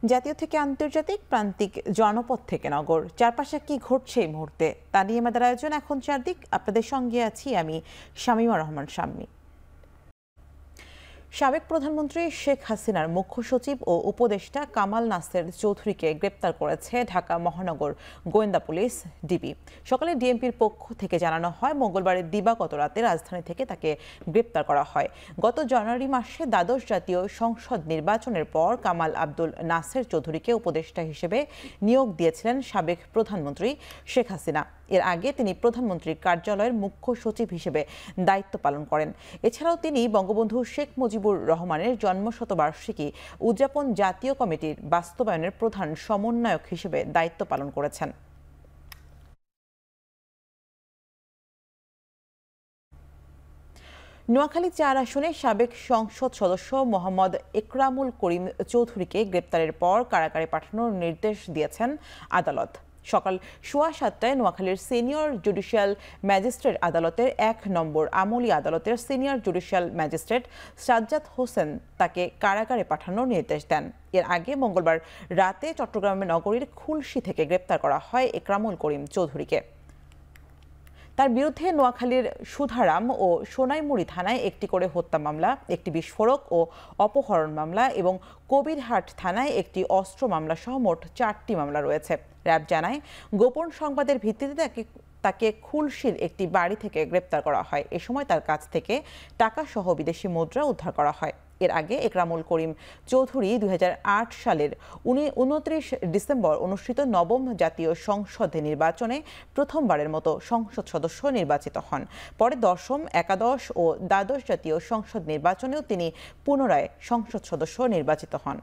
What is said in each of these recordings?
জাতীয় থেকে আন্তর্জাতিক, প্রান্তিক, জনপদ থেকে নগর, চারপাশে কি ঘটছে এই মুহূর্তে তা নিয়ে আমাদের আয়োজন এখন চারদিক। আপনাদের সঙ্গে আছি আমি শামীমা রহমান শাম্মী। সাবেক প্রধানমন্ত্রী শেখ হাসিনার মুখ্য সচিব ও উপদেষ্টা কামাল নাসের চৌধুরীকে গ্রেপ্তার করেছে ঢাকা মহানগর গোয়েন্দা পুলিশ ডিবি। সকালে ডিএমপির পক্ষ থেকে জানানো হয়, মঙ্গলবারের দিবাগত রাতে রাজধানী থেকে তাকে গ্রেপ্তার করা হয়। গত জানুয়ারি মাসে দ্বাদশ জাতীয় সংসদ নির্বাচনের পর কামাল আব্দুল নাসের চৌধুরীকে উপদেষ্টা হিসেবে নিয়োগ দিয়েছিলেন সাবেক প্রধানমন্ত্রী শেখ হাসিনা। এর আগে তিনি প্রধানমন্ত্রীর কার্যালয়ের মুখ্য সচিব হিসেবে দায়িত্ব পালন করেন। এছাড়াও তিনি বঙ্গবন্ধু শেখ মুজিবুর রহমানের জন্মশতবার্ষিকী উদযাপন জাতীয় কমিটির বাস্তবায়নের প্রধান সমন্বয়ক হিসেবে দায়িত্ব পালন করেছেন। নোয়াখালী ৪ আসনে সাবেক সংসদ সদস্য মোহাম্মদ একরামুল করিম চৌধুরীকে গ্রেপ্তারের পর কারাগারে পাঠানোর নির্দেশ দিয়েছেন আদালত। সকাল 7:15টায় নোয়াখালীর সিনিয়র জুডিশিয়াল ম্যাজিস্ট্রেট আদালতের ১ নম্বর আমলি আদালতের senior judicial magistrate Sajjad Hossain তাকে কারাগারে পাঠানোর নির্দেশ দেন। এর আগে মঙ্গলবার রাতে চট্টগ্রাম নগরীর খুলশী থেকে গ্রেপ্তার করা হয় একরামুল করিম চৌধুরীকে। তার বিরুদ্ধে নোয়াখালীর সুধারাম ও সোনাইমুড়ি থানায় একটি করে হত্যা মামলা, একটি বিস্ফোরক ও অপহরণ মামলা এবং কবিরহাট থানায় একটি অস্ত্র মামলা সহ মোট 4টি মামলা রয়েছে। র্যাব জানায়, গোপন সংবাদের ভিত্তিতে তাকে খুলশীর একটি বাড়ি থেকে গ্রেপ্তার করা হয়। এ সময় তার কাছ থেকে টাকা সহ বিদেশি মুদ্রা উদ্ধার করা হয়। এর আগে একরামুল করিম চৌধুরী 2008 সালের 29 ডিসেম্বর অনুষ্ঠিত নবম জাতীয় সংসদ নির্বাচনে প্রথমবারের মতো সংসদ সদস্য নির্বাচিত হন। পরে দশম, একাদশ ও দ্বাদশ জাতীয় সংসদ নির্বাচনেও তিনি পুনরায় সংসদ সদস্য নির্বাচিত হন।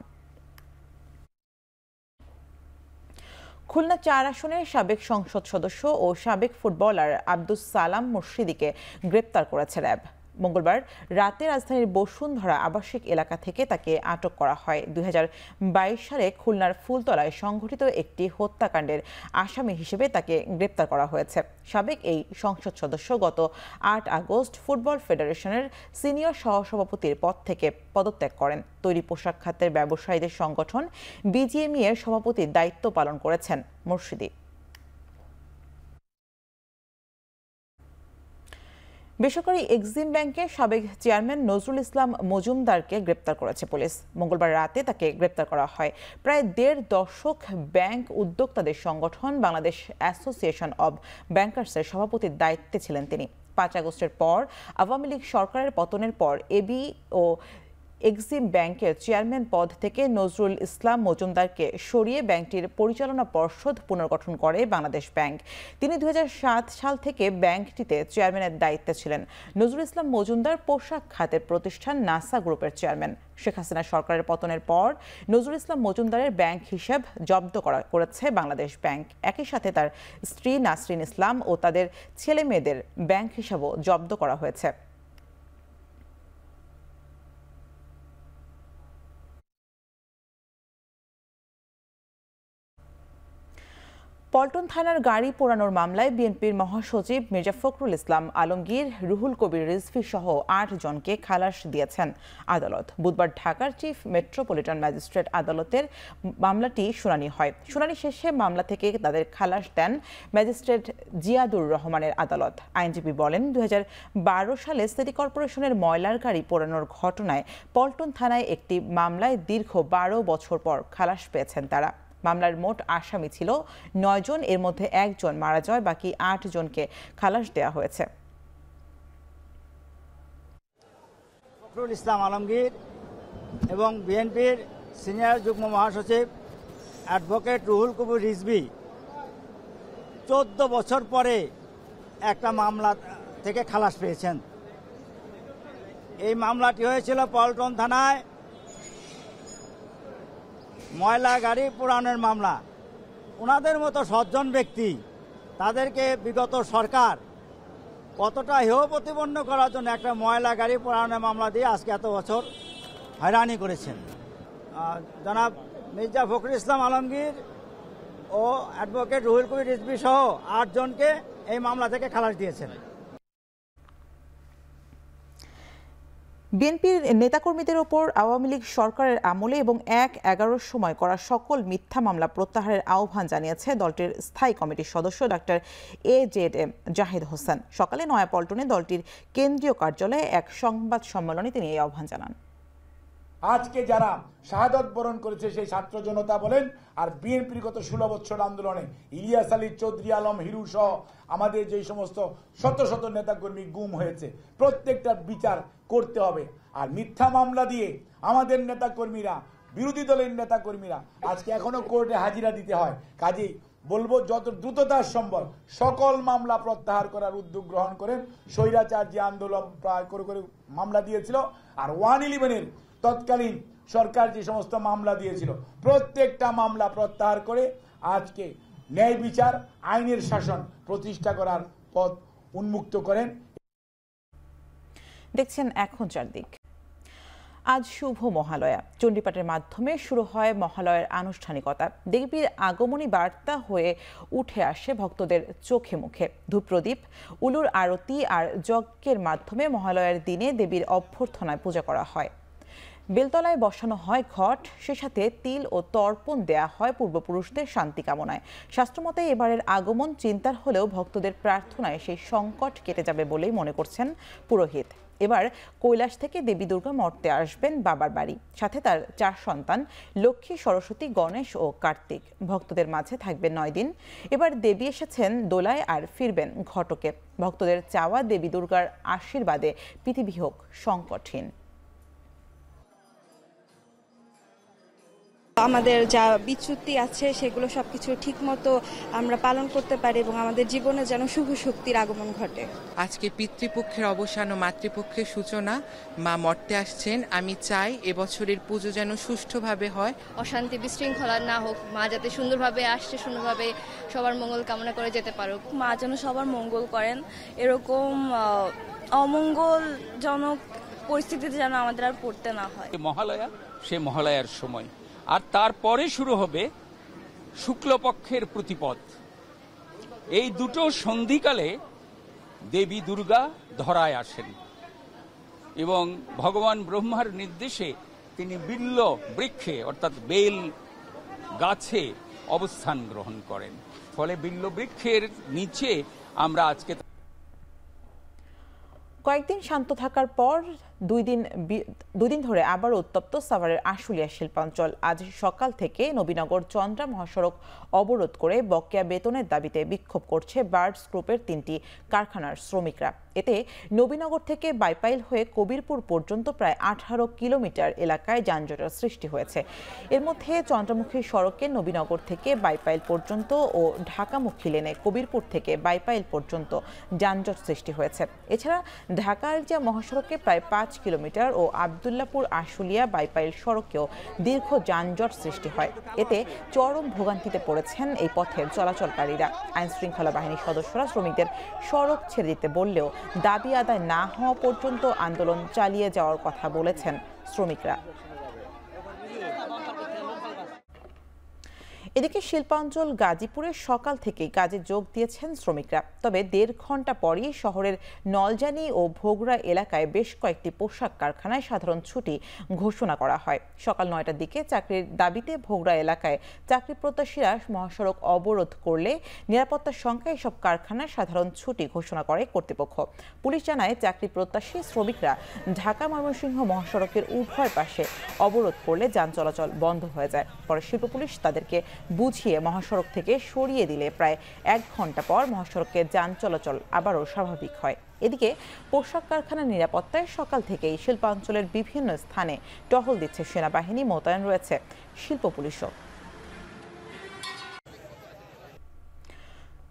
খুলনা ৪ আসনের সাবেক সংসদ সদস্য ও সাবেক ফুটবলার আব্দুস সালাম মুর্শিদিকে গ্রেপ্তার করেছে র্যাব। মঙ্গলবার রাতে রাজধানীর বসুন্ধরা আবাসিক এলাকা থেকে তাকে আটক করা হয়। 2022 সালে খুলনার ফুলতলায় সংঘটিত একটি হত্যাকাণ্ডের আসামি হিসেবে তাকে গ্রেপ্তার করা হয়েছে। সাবেক এই সংসদ সদস্য গত 8 আগস্ট ফুটবল ফেডারেশনের সিনিয়র সহসভাপতির পদ থেকে পদত্যাগ করেন। তৈরি পোশাক খাতের ব্যবসায়ীদের সংগঠন বিজিএমই এর সভাপতির দায়িত্ব পালন করেছেন মুর্শিদি। বেসরকারি এক্সিম ব্যাংকের সাবেক চেয়ারম্যান নজরুল ইসলাম মজুমদারকে গ্রেপ্তার করেছে পুলিশ। মঙ্গলবার রাতে তাকে গ্রেপ্তার করা হয়। প্রায় 1.5 দশক ব্যাংক উদ্যোক্তাদের সংগঠন বাংলাদেশ অ্যাসোসিয়েশন অব ব্যাংকার্সের সভাপতির দায়িত্বে ছিলেন তিনি। 5 আগস্টের পর আওয়ামী লীগ সরকারের পতনের পর এবি ও এক্সিম ব্যাংকের চেয়ারম্যান পদ থেকে নজরুল ইসলাম মজুমদারকে সরিয়ে ব্যাংকটির পরিচালনা পর্ষদ পুনর্গঠন করে বাংলাদেশ ব্যাংক। তিনি 2007 সাল থেকে ব্যাংকটিতে চেয়ারম্যানের দায়িত্বে ছিলেন। নজরুল ইসলাম মজুমদার পোশাক খাতের প্রতিষ্ঠান নাসা গ্রুপের চেয়ারম্যান। শেখ হাসিনা সরকারের পতনের পর নজরুল ইসলাম মজুমদারের ব্যাংক হিসাব জব্দ করেছে বাংলাদেশ ব্যাংক। একই সাথে তার স্ত্রী নাসরিন ইসলাম ও তাদের ছেলে মেয়েদের ব্যাংক হিসাবও জব্দ করা হয়েছে। পল্টন থানার গাড়ি পোড়ানোর মামলায় বিএনপির মহাসচিব মির্জা ফখরুল ইসলাম আলমগীর, রুহুল কবির রিজভী সহ 8 জনকে খালাস দিয়েছেন আদালত। বুধবার ঢাকার চিফ মেট্রোপলিটন ম্যাজিস্ট্রেট আদালতের মামলাটি শুনানি হয়। শুনানি শেষে মামলা থেকে তাদের খালাস দেন ম্যাজিস্ট্রেট জিয়াদুর রহমানের আদালত। আইনজীবী বলেন, 2012 সালে সিটি কর্পোরেশনের ময়লার গাড়ি পোড়ানোর ঘটনায় পল্টন থানায় একটি মামলায় দীর্ঘ 12 বছর পর খালাস পেয়েছেন তারা। মামলার মোট আসামি ছিল 9 জন, এর মধ্যে 1 জন মারা যায়, বাকি 8 জনকে খালাস দেওয়া হয়েছে। ফখরুল ইসলাম আলমগীর এবং বিএনপির সিনিয়র যুগ্ম মহাসচিব অ্যাডভোকেট রুহুল কবির রিজভী 14 বছর পরে একটা মামলা থেকে খালাস পেয়েছেন। এই মামলাটি হয়েছিল পল্টন থানায় ময়লা গাড়ি পোড়ানোর মামলা। ওনাদের মতো সজ্জন ব্যক্তি, তাদেরকে বিগত সরকার কতটা হেয় প্রতিপন্ন করার জন্য একটা ময়লা গাড়ি পোড়ানোর মামলা দিয়ে আজকে এত বছর হয়রানি করেছেন। জনাব মির্জা ফখরুল ইসলাম আলমগীর ও অ্যাডভোকেট রুহুল কবির রিজভী সহ 8 জনকে এই মামলা থেকে খালাস দিয়েছেন। বিএনপির নেতাকর্মীদের ওপর আওয়ামী লীগ সরকারের আমলে এবং ১/১১ সময় করা সকল মিথ্যা মামলা প্রত্যাহারের আহ্বান জানিয়েছে দলটির স্থায়ী কমিটির সদস্য ডাক্তার AZM জাহিদ হোসেন। সকালে নয়াপল্টনে দলটির কেন্দ্রীয় কার্যালয়ে এক সংবাদ সম্মেলনে তিনি এই আহ্বান জানান। আজকে যারা শাহাদত বরণ করেছে সেই ছাত্র জনতা বলেন আর বিএনপির গত 16 বছর আন্দোলনে ইলিয়াস আলী, চৌধুরী আলম, হিরু সহ আমাদের যে সমস্ত শত শত নেতাকর্মী গুম হয়েছে, প্রত্যেকটার বিচার করতে হবে। আর মিথ্যা মামলা দিয়ে আমাদের নেতাকর্মীরা, বিরোধী দলের নেতাকর্মীরা আজকে এখনো কোর্টে হাজিরা দিতে হয়। কাজেই বলবো যত দ্রুততার সম্ভব সকল মামলা প্রত্যাহার করার উদ্যোগ গ্রহণ করেন। স্বৈরাচার যে আন্দোলন প্রায় করে মামলা দিয়েছিল আর 111-এর তৎকালীন সরকার যে সমস্ত মামলা দিয়েছিল প্রত্যেকটা মামলা প্রত্যাহার করে আজকে ন্যায় বিচার, আইনের শাসন প্রতিষ্ঠা করার পথ উন্মুক্ত করেন। দেখছেন এখন চারদিক। আজ শুভ মহালয়া। চণ্ডীপাঠের মাধ্যমে শুরু হয় মহালয়ার আনুষ্ঠানিকতা। দেবীর আগমনী বার্তা হয়ে উঠে আসে ভক্তদের চোখে মুখে। ধূপপ্রদীপ, উলুর আরতি আর যজ্ঞের মাধ্যমে মহালয়ার দিনে দেবীর অভ্যর্থনায় পূজা করা হয়। বেলতলায় বসানো হয় ঘট, সে সাথে তিল ও তর্পণ দেয়া হয় পূর্বপুরুষদের শান্তি কামনায়। শাস্ত্রমতে এবারের আগমন চিন্তার হলেও ভক্তদের প্রার্থনায় সেই সংকট কেটে যাবে বলেই মনে করছেন পুরোহিত। এবার কৈলাস থেকে দেবী দুর্গা মর্তে আসবেন বাবার বাড়ি, সাথে তার 4 সন্তান লক্ষ্মী, সরস্বতী, গণেশ ও কার্তিক। ভক্তদের মাঝে থাকবেন 9 দিন। এবার দেবী এসেছেন দোলায় আর ফিরবেন ঘটকে। ভক্তদের চাওয়া দেবী দুর্গার আশীর্বাদে পৃথিবী হোক সংকটহীন। আমাদের যা বিচ্যুতি আছে সেগুলো সবকিছু ঠিকমতো আমরা পালন করতে পারি এবং আমাদের জীবনে যেন শুভ শক্তির আগমন ঘটে। আজকে পিতৃপক্ষের অবসান ও মাতৃপক্ষের সূচনা, মা মর্তে আসছেন। আমি চাই এবছরের পুজো যেন সুষ্ঠুভাবে হয়, অশান্তি বিশৃঙ্খলা না হোক, মা যাতে সুন্দরভাবে আসছে, সুন্দরভাবে সবার মঙ্গল কামনা করে যেতে পারুক। মা যেন সবার মঙ্গল করেন, এরকম অমঙ্গলজনক পরিস্থিতিতে যেন আমাদের আর পড়তে না হয়। মহালয়া, সে মহালয়ার সময়, আর তারপরে শুরু হবে শুক্লপক্ষের প্রতিপদ। এই দুটো সন্ধিকালে দেবী দুর্গা ধরায় আসেন এবং ভগবান ব্রহ্মার নির্দেশে তিনি বিল্ল বৃক্ষে অর্থাৎ বেল গাছে অবস্থান গ্রহণ করেন। ফলে বিল্ল বৃক্ষের নিচে আমরা আজকে কয়েকদিন শান্ত থাকার পর দুই দিন ধরে আবার উত্তপ্ত সাভারের আশুলিয়া শিল্পাঞ্চল। আজ সকাল থেকে নবীনগর চন্দ্রা মহাসড়ক অবরোধ করে বকেয়া বেতনের দাবিতে বিক্ষোভ করছে বার্ডস গ্রুপের 3টি কারখানার শ্রমিকরা। এতে নবীনগর থেকে বাইপাইল হয়ে কবিরপুর পর্যন্ত প্রায় 18 কিলোমিটার এলাকায় যানজটের সৃষ্টি হয়েছে। এর মধ্যে চন্দ্রামুখী সড়কে নবীনগর থেকে বাইপাইল পর্যন্ত ও ঢাকামুখী লেনে কবিরপুর থেকে বাইপাইল পর্যন্ত যানজট সৃষ্টি হয়েছে। এছাড়া ঢাকা আলজিয়া মহাসড়কে প্রায় 5 কিলোমিটার ও আবদুল্লাপুর আশুলিয়া বাইপাইল সড়কেও দীর্ঘ যানজট সৃষ্টি হয়। এতে চরম ভোগান্তিতে পড়েছেন এই পথের চলাচলকারীরা। আইন শৃঙ্খলা বাহিনীর সদস্যরা শ্রমিকদের সড়ক ছেড়ে দিতে বললেও দাবি আদায় না হওয়া পর্যন্ত আন্দোলন চালিয়ে যাওয়ার কথা বলেছেন শ্রমিকরা। এদিকে শিল্পাঞ্চল গাজীপুরে সকাল থেকেই কাজে যোগ দিয়েছেন শ্রমিকরা। তবে 1.5 ঘন্টা পরই শহরের নলজানি ও ভোগড়া এলাকায় বেশ কয়েকটি পোশাক কারখানায় সাধারণ ছুটি ঘোষণা করা হয়। সকাল 9টার দিকে চাকরির দাবিতে ভোগড়া এলাকায় চাকরি প্রত্যাশীরা মহাসড়ক অবরোধ করলে নিরাপত্তার সংখ্যায় এসব কারখানার সাধারণ ছুটি ঘোষণা করে কর্তৃপক্ষ। পুলিশ জানায় চাকরি প্রত্যাশী শ্রমিকরা ঢাকা ময়মনসিংহ মহাসড়কের উভয় পাশে অবরোধ করলে যান চলাচল বন্ধ হয়ে যায়। পরে শিল্প পুলিশ তাদেরকে বুঝিয়ে মহাসড়ক থেকে সরিয়ে দিলে প্রায় 1 ঘন্টা পর মহাসড়কের যান চলাচল আবারও স্বাভাবিক হয়। এদিকে পোশাক কারখানার নিরাপত্তায় সকাল থেকেই শিল্পাঞ্চলের বিভিন্ন স্থানে টহল দিচ্ছে সেনাবাহিনী, মোতায়েন রয়েছে শিল্প পুলিশও।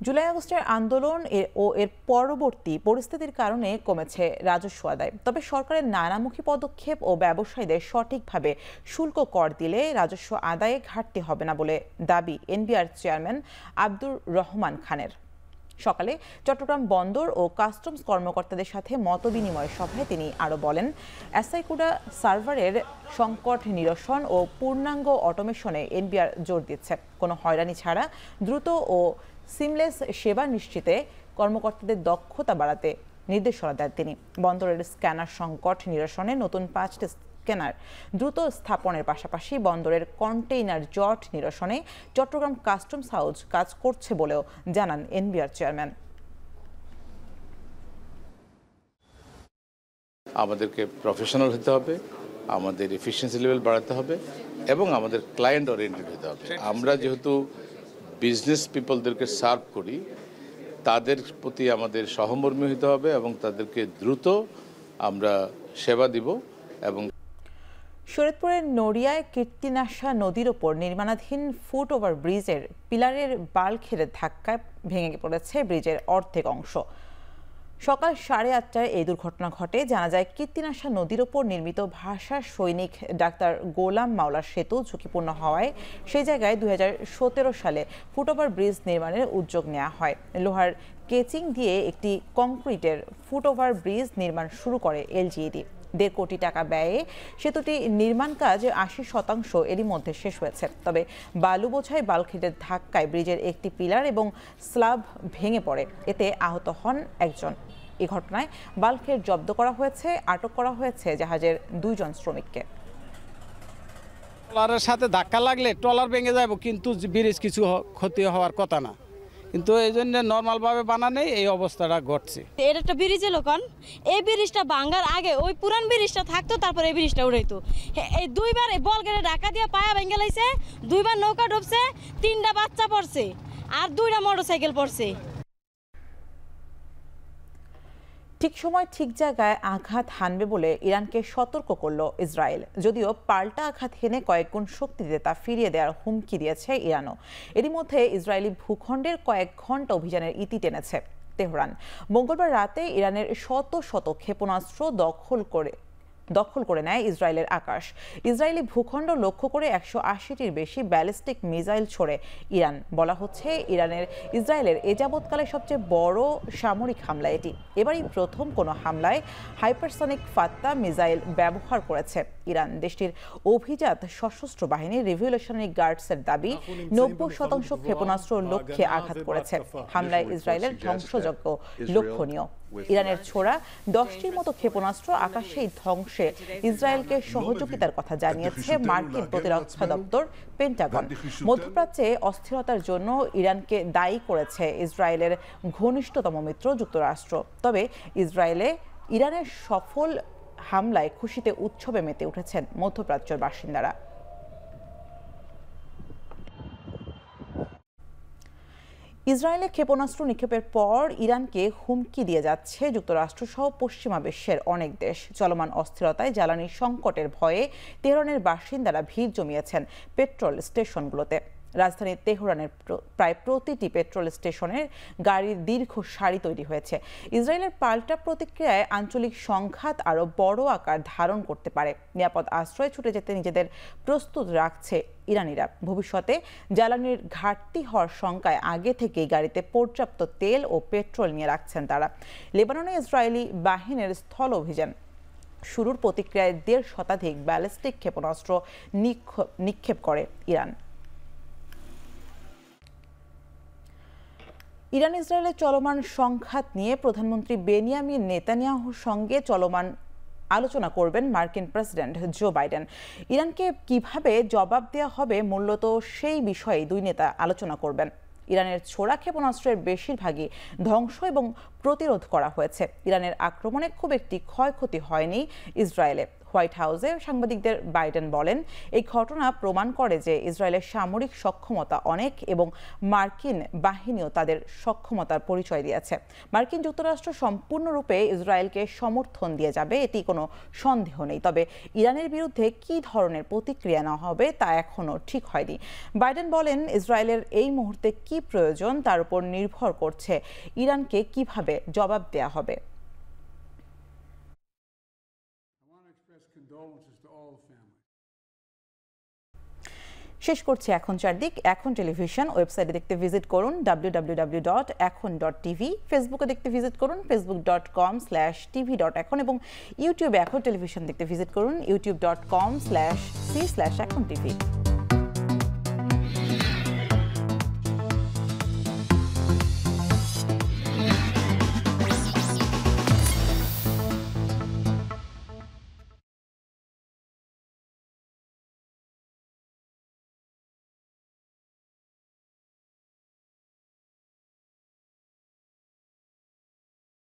জুলাই আগস্টের আন্দোলন ও এর পরবর্তী পরিস্থিতির কারণে কমেছে রাজস্ব আদায়। তবে সরকারের নানামুখী পদক্ষেপ ও ব্যবসায়ীদের সঠিকভাবে শুল্ক কর দিলে রাজস্ব আদায়ে ঘাটতি হবে না বলে দাবি এনবিআর চেয়ারম্যান আব্দুর রহমান খানের। সকালে চট্টগ্রাম বন্দর ও কাস্টমস কর্মকর্তাদের সাথে মতবিনিময় সভায় তিনি আরও বলেন, এসআইকুডা সার্ভারের সংকট নিরসন ও পূর্ণাঙ্গ অটোমেশনে এনবিআর জোর দিচ্ছে। কোনো হয়রানি ছাড়া দ্রুত ও সিমলেস সেবা নিশ্চিতে কর্মকর্তাদের দক্ষতা বাড়াতে নির্দেশনা দেন তিনি। বন্দরের স্ক্যানার সংকট নিরসনে নতুন 5টি স্ক্যানার দ্রুত স্থাপনের পাশাপাশি বন্দরের কন্টেইনার জট নিরসনে চট্টগ্রাম কাস্টমস হাউস কাজ করছে বলেও জানান এনবিআর চেয়ারম্যান। আমাদেরকে প্রফেশনাল হতে হবে, আমাদের এফিসিয়েন্সি লেভেল বাড়াতে হবে এবং আমাদের ক্লায়েন্ট ওরিয়েন্টেড হতে হবে। আমরা যেহেতু বিজনেস পিপলদেরকে সার্ভ করি, তাদের প্রতি আমাদের সহমর্মী হতে হবে এবং তাদেরকে দ্রুত আমরা সেবা দিব। এবং শরীয়তপুরের নড়িয়ায় কীর্তিনাশা নদীর ওপর নির্মাণাধীন ফুট ওভার ব্রিজের পিলারের বাল্কের ধাক্কায় ভেঙে পড়েছে ব্রিজের অর্ধেক অংশ। সকাল 8:30টায় এই দুর্ঘটনা ঘটে। জানা যায় কীর্তিনাশা নদীর ওপর নির্মিত ভাষা সৈনিক ডাক্তার গোলাম মাওলা সেতু ঝুঁকিপূর্ণ হওয়ায় সেই জায়গায় 2017 সালে ফুটওভার ব্রিজ নির্মাণের উদ্যোগ নেওয়া হয়। লোহার কেচিং দিয়ে একটি কংক্রিটের ফুটওভার ব্রিজ নির্মাণ শুরু করে এলজিইডি। 1.5 কোটি টাকা ব্যয়ে সেতুটি নির্মাণ কাজ 80% এরই মধ্যে শেষ হয়েছে। তবে বালু বোঝাই বাল্কহেডের ধাক্কায় ব্রিজের একটি পিলার এবং স্ল্যাব ভেঙে পড়ে, এতে আহত হন একজন। এই ঘটনায় বাল্কহেড জব্দ করা হয়েছে, আটক করা হয়েছে জাহাজের 2 জন শ্রমিককে। ট্রলারের সাথে ধাক্কা লাগলে ট্রলার ভেঙে যাবে, কিন্তু ব্রিজ কিছু ক্ষতি হওয়ার কথা না, কিন্তু এই জন্য নর্মালভাবে বানানে এই অবস্থাটা ঘটছে। এটা একটা ব্রিজ এলো, কারণ এই ব্রিজটা ভাঙার আগে ওই পুরান ব্রিজটা থাকতো, তারপরে এই ব্রিজটা উড়াইতো। এই 2বার এই বলগেরে ঢাকা দিয়ে পায়া ভেঙে লাইছে, 2বার নৌকা ডুবছে, 3টা বাচ্চা পড়ছে আর 2টা মোটরসাইকেল পড়ছে। ঠিক সময় ঠিক জায়গায় আঘাত হানবে বলে ইরানকে সতর্ক করল ইসরায়েল। যদিও পাল্টা আঘাত হেনে কয়েক গুণ শক্তিতে তা ফিরিয়ে দেওয়ার হুমকি দিয়েছে ইরানও। এরই মধ্যে ইসরায়েলি ভূখণ্ডের কয়েক ঘন্টা অভিযানের ইতি টেনেছে তেহরান। মঙ্গলবার রাতে ইরানের শত শত ক্ষেপণাস্ত্র দখল করে নেয় ইসরায়েলের আকাশ। ইসরায়েলি ভূখণ্ড লক্ষ্য করে 180টির বেশি ব্যালিস্টিক মিসাইল ছোড়ে ইরান। বলা হচ্ছে ইসরায়েলের এ যাবৎকালে সবচেয়ে বড় সামরিক হামলা এটি। এবারই প্রথম কোনো হামলায় হাইপারসনিক ফাত্তা মিসাইল ব্যবহার করেছে ইরান। দেশটির অভিজাত সশস্ত্র বাহিনী রিভলিউশনারি গার্ডসের দাবি 90% ক্ষেপণাস্ত্র লক্ষ্যে আঘাত করেছে। হামলায় ইসরায়েলের ধ্বংসযজ্ঞ লক্ষণীয়। ইরানের ছোড়া 10টির মতো ক্ষেপণাস্ত্র আকাশেই ধ্বংসে ইসরায়েলকে সহযোগিতার কথা জানিয়েছে মার্কিন প্রতিরক্ষা দপ্তর পেন্টাগন। মধ্যপ্রাচ্যে অস্থিরতার জন্য ইরানকে দায়ী করেছে ইসরায়েলের ঘনিষ্ঠতম মিত্র যুক্তরাষ্ট্র। তবে ইরানের সফল হামলায় খুশিতে উৎসবে মেতে উঠেছেন মধ্যপ্রাচ্যের বাসিন্দারা। ইসরায়েলে ক্ষেপণাস্ত্র নিক্ষেপের পর ইরানকে হুমকি দিয়ে যাচ্ছে যুক্তরাষ্ট্র সহ পশ্চিমা বিশ্বের অনেক দেশ। চলমান অস্থিরতায় জ্বালানি সংকটের ভয়ে তেহরানের বাসিন্দারা ভিড় জমিয়েছেন পেট্রোল স্টেশনগুলোতে। রাজধানী তেহরানের প্রায় প্রতিটি পেট্রোল স্টেশনের গাড়ির দীর্ঘ সারি তৈরি হয়েছে। ইসরায়েলের পাল্টা প্রতিক্রিয়ায় আঞ্চলিক সংঘাত আরও বড় আকার ধারণ করতে পারে। নিরাপদ আশ্রয়ে ছুটে যেতে নিজেদের প্রস্তুত রাখছে ইরানিরা। ভবিষ্যতে জ্বালানির ঘাটতি হওয়ার শঙ্কায় আগে থেকেই গাড়িতে পর্যাপ্ত তেল ও পেট্রোল নিয়ে রাখছেন তারা। লেবাননে ইসরায়েলি বাহিনীর স্থল অভিযান শুরুর প্রতিক্রিয়ায় 1.5 শতাধিক ব্যালিস্টিক ক্ষেপণাস্ত্র নিক্ষেপ করে ইরান। ইরান ইসরায়েলের চলমান সংঘাত নিয়ে প্রধানমন্ত্রী বেনিয়ামিন নেতানিয়াহুর সঙ্গে আলোচনা করবেন মার্কিন প্রেসিডেন্ট জো বাইডেন। ইরানকে কিভাবে জবাব দেওয়া হবে মূলত সেই বিষয়ে দুই নেতা আলোচনা করবেন। ইরানের ছোড়া ক্ষেপণাস্ত্রের বেশিরভাগই ধ্বংস এবং প্রতিরোধ করা হয়েছে। ইরানের আক্রমণে খুব একটি ক্ষয়ক্ষতি হয়নি ইসরায়েলে। হোয়াইট হাউসে সাংবাদিকদের বাইডেন বলেন, এই ঘটনা প্রমাণ করে যে ইসরায়েলের সামরিক সক্ষমতা অনেক এবং মার্কিন বাহিনীও তাদের সক্ষমতার পরিচয় দিয়েছে। মার্কিন যুক্তরাষ্ট্র সম্পূর্ণরূপে ইসরায়েলকে সমর্থন দিয়ে যাবে, এটি কোনো সন্দেহ নেই। তবে ইরানের বিরুদ্ধে কী ধরনের প্রতিক্রিয়া নেওয়া হবে তা এখনও ঠিক হয়নি। বাইডেন বলেন, ইসরায়েলের এই মুহূর্তে কি প্রয়োজন তার উপর নির্ভর করছে ইরানকে কিভাবে জবাব দেওয়া হবে। শেষ করছি এখন চারদিক। এখন টেলিভিশন ওয়েবসাইটে দেখতে ভিজিট করুন www.ekhon.tv। ফেসবুকে দেখতে ভিজিট করুন facebook.com/tv.ekhon এবং ইউটিউবে এখন টেলিভিশন দেখতে ভিজিট করুন youtube.com/c/ekhon tv।